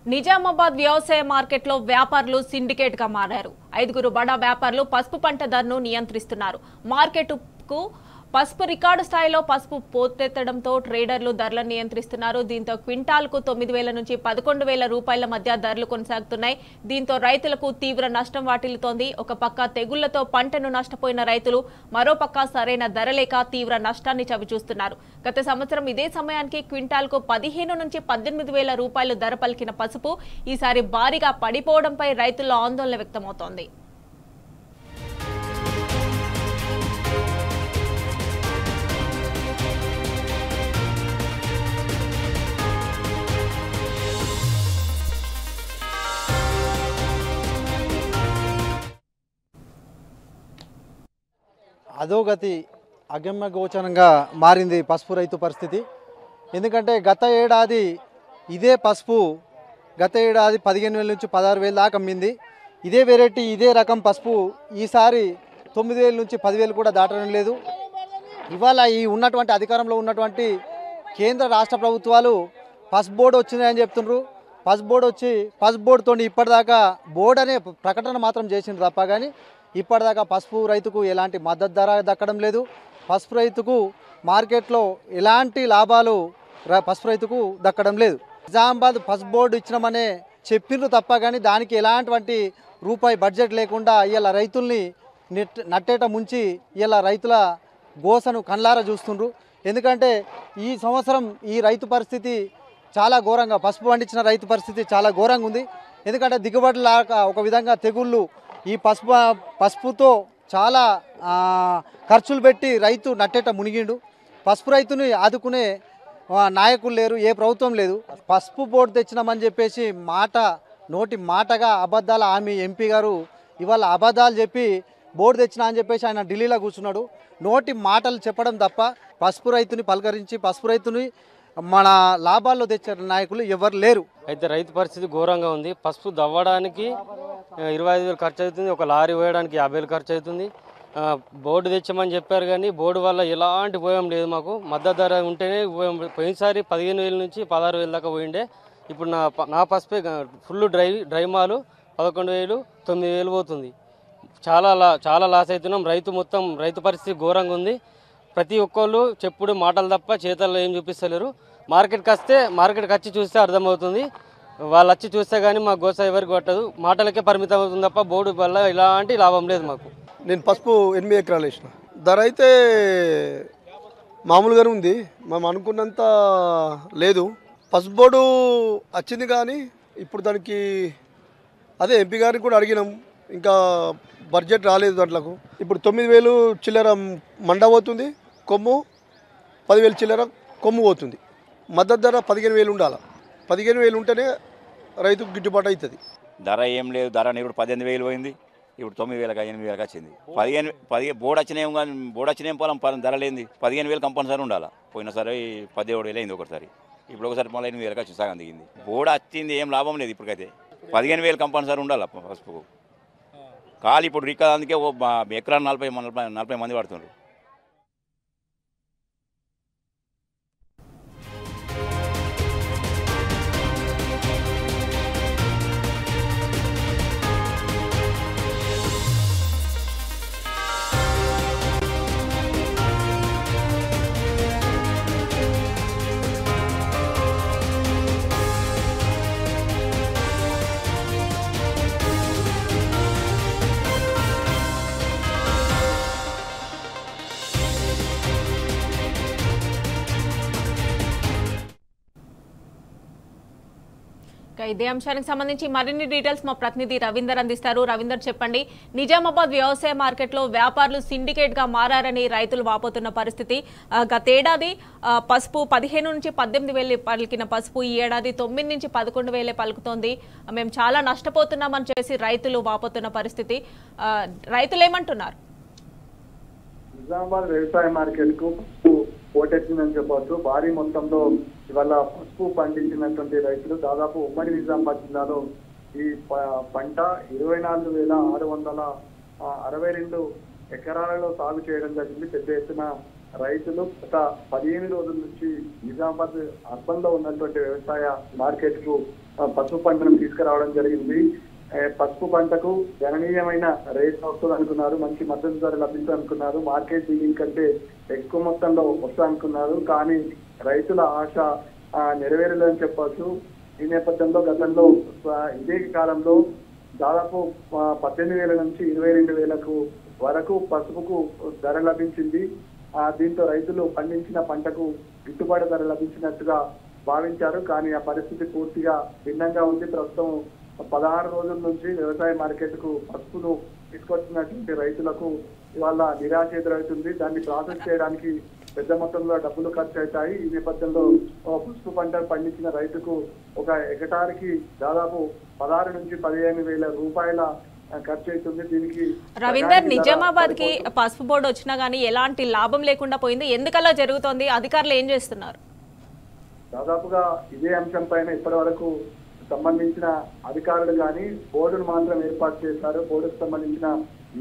నిజామాబాద్ వ్యవసాయ మార్కెట్లో వ్యాపారులు సిండికేట్ గా మారారు. 5 బడా వ్యాపారులు పసుపు పంట ధరను నియంత్రిస్తున్నారు. మార్కెట్కు పసుపు రికార్డు స్థాయిలో పసుపు పోతెత్తడంతో ట్రేడర్లు ధరలను నియంత్రిస్తున్నారు. దీంతో క్వింటాల్కు 9,000 నుంచి 11,000 రూపాయల మధ్య ధరలు కొనసాగుతున్నాయి. దీంతో రైతులకు తీవ్ర నష్టం వాటిల్లుతోంది. ఒక పక్క తెగుళ్లతో పంటను నష్టపోయిన రైతులు, మరోపక్క సరైన ధర లేక తీవ్ర నష్టాన్ని చవిచూస్తున్నారు. గత సంవత్సరం ఇదే సమయానికి క్వింటాల్కు 15 నుంచి 18,000 రూపాయలు ధర పలికిన పసుపు ఈసారి భారీగా పడిపోవడంపై రైతుల్లో ఆందోళన వ్యక్తమవుతోంది. అధోగతి అగమ్య గోచరంగా మారింది పసుపు రైతు పరిస్థితి. ఎందుకంటే గత ఏడాది ఇదే పసుపు 15,000 నుంచి 16,000 దాకా అమ్మింది. ఇదే వెరైటీ ఇదే రకం పసుపు ఈసారి 9,000 నుంచి 10,000 కూడా దాటడం లేదు. ఇవాళ ఈ ఉన్నటువంటి అధికారంలో ఉన్నటువంటి కేంద్ర రాష్ట్ర ప్రభుత్వాలు పసుపు బోర్డు వచ్చిందని చెప్తున్నారు. పసుపు బోర్డుతో ఇప్పటిదాకా బోర్డు అనే ప్రకటన మాత్రం చేసింది తప్ప కానీ ఇప్పటిదాకా పసుపు రైతుకు ఎలాంటి మద్దతు ధర దక్కడం లేదు. పసుపు రైతుకు మార్కెట్లో ఎలాంటి లాభాలు పసుపు రైతుకు దక్కడం లేదు. నిజామాబాద్ పసుపు బోర్డు ఇచ్చినామనే చెప్పిండ్రు తప్ప కానీ దానికి ఎలాంటి రూపాయి బడ్జెట్ లేకుండా ఇలా రైతుల్ని నట్టేట ముంచి ఇలా రైతుల గోసను కళ్ళారా చూస్తుండ్రు. ఎందుకంటే ఈ సంవత్సరం ఈ రైతు పరిస్థితి చాలా ఘోరంగా, పసుపు పండించిన రైతు పరిస్థితి చాలా ఘోరంగా ఉంది. ఎందుకంటే దిగుబడి లాక ఒక విధంగా తెగుళ్ళు ఈ పసుపుతో చాలా ఖర్చులు పెట్టి రైతు నట్టేట మునిగిండు. పసుపు రైతుని ఆదుకునే నాయకులు లేరు, ఏ ప్రభుత్వం లేదు. పసుపు బోర్డు తెచ్చినామని చెప్పేసి నోటి మాటగా అబద్ధాల హామీ ఎంపీ గారు ఇవాళ అబద్ధాలు చెప్పి బోర్డు తెచ్చినా అని చెప్పేసి ఆయన ఢిల్లీలో కూర్చున్నాడు. నోటి మాటలు చెప్పడం తప్ప పసుపు రైతుని పలకరించి పసుపు రైతుని మన లాభాల్లో తెచ్చే నాయకులు ఎవరు లేరు. అయితే రైతు పరిస్థితి ఘోరంగా ఉంది. పసుపు దవ్వడానికి 25,000 ఖర్చు అవుతుంది, ఒక లారీ పోయడానికి 50,000 ఖర్చు అవుతుంది. బోర్డు తెచ్చామని చెప్పారు కానీ బోర్డు వల్ల ఎలాంటి ఉపయోగం లేదు. మాకు మద్దతు ధర ఉంటేనే ఉపయోగం. పోయినసారి 15,000 నుంచి 16,000 దాకా పోయిండే. ఇప్పుడు నా పసుపే ఫుల్ డ్రై మాలు 11,000, 9,000 పోతుంది. చాలా లాస్ అవుతున్నాం. రైతు పరిస్థితి ఘోరంగా ఉంది. ప్రతి ఒక్కళ్ళు చెప్పుడు మాటలు తప్ప చేతల్లో ఏం చూపిస్తలేరు. మార్కెట్కి వచ్చి చూస్తే అర్థమవుతుంది. వాళ్ళు వచ్చి చూస్తే కానీ మా గోస ఎవరికి పట్టదు, మాటలకే పరిమితం అవుతుంది తప్ప బోర్డు వల్ల ఎలాంటి లాభం లేదు మాకు. నేను పసుపు 8 ఎకరాలు వేసిన. ధర అయితే మామూలుగానే ఉంది, మనం అనుకున్నంత లేదు. పసుపు బోర్డు వచ్చింది కానీ ఇప్పుడు దానికి అదే ఎంపీ గారికి కూడా అడిగినాం, ఇంకా బడ్జెట్ రాలేదు దాంట్లకు. ఇప్పుడు 9,000 చిల్లర మండ పోతుంది, కొమ్ము 10,000 చిల్లర కొమ్ము పోతుంది. మద్దతు ధర 15,000 ఉండాలి. 15,000 ఉంటేనే రైతుకు గిట్టుబాటు అవుతుంది. ధర ఏం లేదు. ధర ఇప్పుడు 18,000 పోయింది, ఇప్పుడు 9,000, 8,000 వచ్చింది. 15 బోర్డు వచ్చినేం పొలం ధర లేనిది 15,000 కంపల్సరీ ఉండాలి. పోయినసారి 17,000 అయింది ఒకసారి, ఇప్పుడు ఒకసారి మళ్ళీ 8,000 వచ్చి సగం దిగింది. బోర్డు వచ్చింది ఏం లాభం లేదు. ఇప్పటికైతే 15,000 కంపల్సరీ ఉండాలి పసుపుకు. కాలు ఇప్పుడు రిక్కాదానికే ఎకరా 40 మంది పడుతున్నారు. ఇదే అంశానికి సంబంధించి మరిన్ని డీటెయిల్స్ మా ప్రతినిధి రవీందర్ అందిస్తారు. రవీందర్, చెప్పండి, నిజామాబాద్ వ్యవసాయ మార్కెట్లో వ్యాపారులు సిండికేట్ గా మారారని రైతులు వాపోతున్న పరిస్థితి. గతేడాది పసుపు 15 నుంచి 18,000 పలికిన పసుపు ఈ ఏడాది 9 నుంచి 11,000 పలుకుతోంది. మేము చాలా నష్టపోతున్నామని చేసి రైతులు వాపోతున్న పరిస్థితి. రైతులు ఏమంటున్నారు? నిజామాబాద్ వ్యవసాయ మార్కెట్ కు పసుపు పోటెత్తిందని చెప్పవచ్చు. భారీ మొత్తంలో ఇవాళ పసుపు పండించినటువంటి రైతులు దాదాపు ఉమ్మడి నిజామాబాద్ జిల్లాలో ఈ పంట 24,662 ఎకరాలలో సాగు చేయడం జరిగింది. పెద్ద ఎత్తున రైతులు గత 15 రోజుల నుంచి నిజామాబాద్ అర్బన్ లో ఉన్నటువంటి వ్యవసాయ మార్కెట్ కు పసుపు పంటను తీసుకురావడం జరిగింది. పసుపు పంటకు గణనీయమైన రేట్ వస్తుంది అనుకున్నారు, మంచి మద్దతు ధర లభిస్తుంది అనుకున్నారు, మార్కెట్ డీలింగ్ కంటే ఎక్కువ మొత్తంలో వస్తా అనుకున్నారు. కానీ రైతుల ఆశ నెరవేరలేదని చెప్పవచ్చు. ఈ నేపథ్యంలో గతంలో ఇదే కాలంలో దాదాపు 18,000 నుంచి 22,000 వరకు పసుపుకు ధర లభించింది. దీంతో రైతులు పండించిన పంటకు గిట్టుబాటు ధర లభించినట్టుగా భావించారు. కానీ ఆ పరిస్థితి పూర్తిగా భిన్నంగా ఉంది. ప్రస్తుతం 16 రోజుల నుంచి వ్యవసాయ మార్కెట్ కు పసుపును తీసుకొచ్చినటువంటి రైతులకు ఇవాళ నిరాశ ఎదురవుతుంది. దాన్ని ప్రాసెస్ చేయడానికి పెద్ద మొత్తంలో డబ్బులు ఖర్చు అవుతాయి. ఈ నేపథ్యంలో పసుపు పంట పండించిన రైతుకు ఒక హెక్టార్కి దాదాపు 16 నుంచి 15,000 రూపాయల ఖర్చు అవుతుంది. దీనికి రవీందర్, నిజామాబాద్ కి పసుపు బోర్డు వచ్చినా గానీ ఎలాంటి లాభం లేకుండా పోయింది, ఎందుకలా జరుగుతోంది, అధికారులు ఏం చేస్తున్నారు? దాదాపుగా ఇదే అంశం పైన ఇప్పటి వరకు సంబంధించిన అధికారులు కానీ బోర్డును మాత్రం ఏర్పాటు చేశారు. బోర్డుకు సంబంధించిన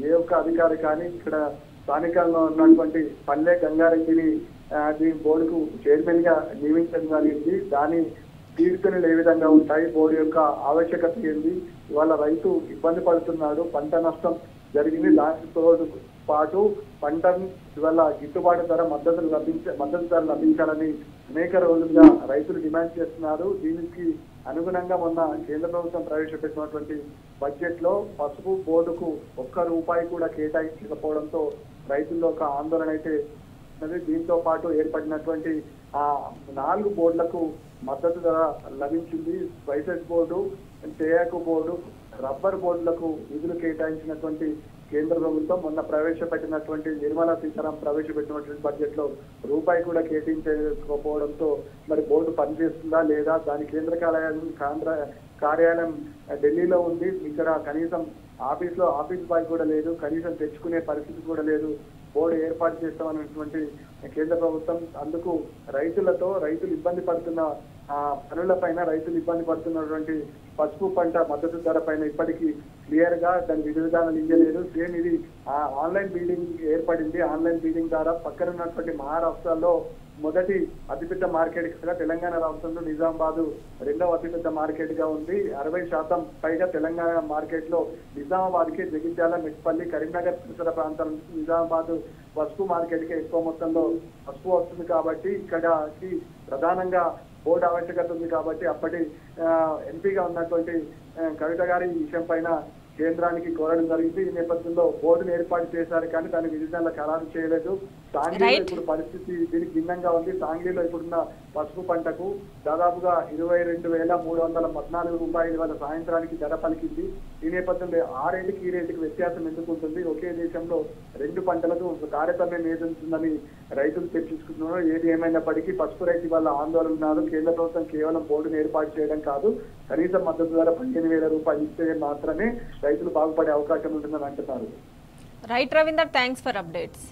ఏ ఒక్క అధికారి కానీ ఇక్కడ స్థానికంగా ఉన్నటువంటి పల్లె గంగారెడ్డిని దీని బోర్డుకు చైర్మన్ గా నియమించడం జరిగింది. దాని తీర్పులు ఏ విధంగా ఉంటాయి, బోర్డు యొక్క ఆవశ్యకత ఏంది, ఇవాళ రైతు ఇబ్బంది పడుతున్నాడు, పంట నష్టం జరిగింది, దానితో పాటు పంటను ఇవాళ గిట్టుబాటు ధర మద్దతు ధర లభించాలని అనేక రోజులుగా రైతులు డిమాండ్ చేస్తున్నారు. దీనికి అనుగుణంగా మొన్న కేంద్ర ప్రభుత్వం ప్రవేశపెట్టినటువంటి బడ్జెట్ లో పసుపు బోర్డుకు ₹1 కూడా కేటాయించకపోవడంతో రైతుల్లో ఒక ఆందోళన అయితే ఉన్నది. దీంతో పాటు ఏర్పడినటువంటి 4 బోర్డులకు మద్దతు ధర లభించింది. స్పైసెస్ బోర్డు, తేయాకు బోర్డు, రబ్బర్ బోర్డులకు నిధులు కేటాయించినటువంటి కేంద్ర ప్రభుత్వం మొన్న ప్రవేశపెట్టినటువంటి నిర్మలా సీతారామన్ ప్రవేశపెట్టినటువంటి బడ్జెట్ లో ₹1 కూడా కేటాయించకపోవడంతో మరి బోర్డు పనిచేస్తుందా లేదా, దాని కేంద్ర కార్యాలయం ఢిల్లీలో ఉంది, ఇక్కడ కనీసం ఆఫీస్ బాయ్ కూడా లేదు, కనీసం తెచ్చుకునే పరిస్థితి కూడా లేదు. బోర్డు ఏర్పాటు చేస్తామన్నటువంటి కేంద్ర ప్రభుత్వం అందుకు రైతులు ఇబ్బంది పడుతున్న పనులపైన, రైతులు ఇబ్బంది పడుతున్నటువంటి పసుపు పంట మద్దతు ధర పైన ఇప్పటికీ క్లియర్ గా దాని విధి విధానాలు ఇవ్వలేదు. సేమ్ ఇది ఆన్లైన్ బిల్డింగ్ ఏర్పడింది. ఆన్లైన్ బిల్డింగ్ ద్వారా పక్కన ఉన్నటువంటి మహారాష్ట్రలో మొదటి అతిపెద్ద మార్కెట్ గా తెలంగాణ రాష్ట్రంలో నిజామాబాద్ 2వ అతిపెద్ద మార్కెట్ గా ఉంది. 60% పైగా తెలంగాణ మార్కెట్ లో నిజామాబాద్ కి, జగిత్యాల, మెట్పల్లి, కరీంనగర్ పరిసర ప్రాంతాల నుంచి నిజామాబాద్ పసుపు మార్కెట్ కి ఎక్కువ మొత్తంలో పసుపు వస్తుంది. కాబట్టి ఇక్కడకి ప్రధానంగా బోర్డు ఆవశ్యకత ఉంది. కాబట్టి అప్పటి ఎంపీగా ఉన్నటువంటి కవిత గారి ఈ విషయం పైన కేంద్రానికి కోరడం జరిగింది. ఈ నేపథ్యంలో బోర్డును ఏర్పాటు చేశారు కానీ దాని విధానాలు ఖరారు చేయలేదు. సాంగ్లీలో ఇప్పుడు పరిస్థితి దీనికి భిన్నంగా ఉంది. సాంగ్లీలో ఇప్పుడున్న పసుపు పంటకు దాదాపుగా ₹22,314 వాళ్ళ సాయంత్రానికి ధర పలికింది. ఈ నేపథ్యంలో ఆ రేటుకి ఈ రేటుకి వ్యత్యాసం ఎందుకు ఉంటుంది? ఒకే దేశంలో 2 పంటలకు తారతమ్యం ఏదుంటుందని రైతులు చర్చించుకుంటున్నారు. ఏది ఏమైనప్పటికీ పసుపు రైతు వల్ల ఆందోళన ఉన్నారు. కేంద్ర ప్రభుత్వం కేవలం బోర్డును ఏర్పాటు చేయడం కాదు, కనీసం మద్దతు ధర ₹15,000 ఇస్తే మాత్రమే రైతులు బాగుపడే అవకాశం ఉంటుందని అంటున్నారు. Right Ravinder, thanks for updates.